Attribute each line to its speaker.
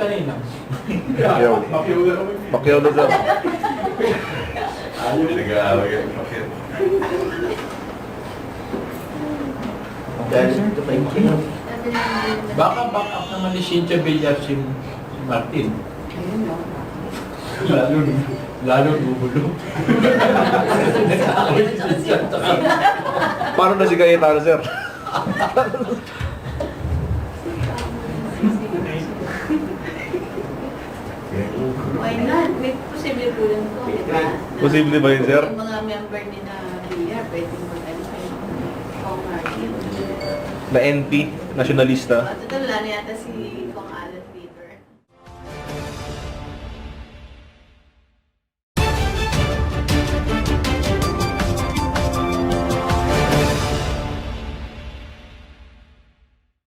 Speaker 1: kanina?
Speaker 2: Pacquiao. Pacquiao na sir.
Speaker 3: Ayaw nag-aaway yan. Bakit?
Speaker 1: Baka back up naman ni Cynthia Villar si Martin. Lalo gugulo.
Speaker 2: Paano na si Cayetano sir?
Speaker 4: Why not? May posible po lang po, di ba?
Speaker 2: Posible ba yun, sir?
Speaker 4: Yung mga member ni na Villar, pwedeng mag-ano kayo. Kong Martin.
Speaker 2: Na NP, nasyonalista.
Speaker 4: Total, wala na yata si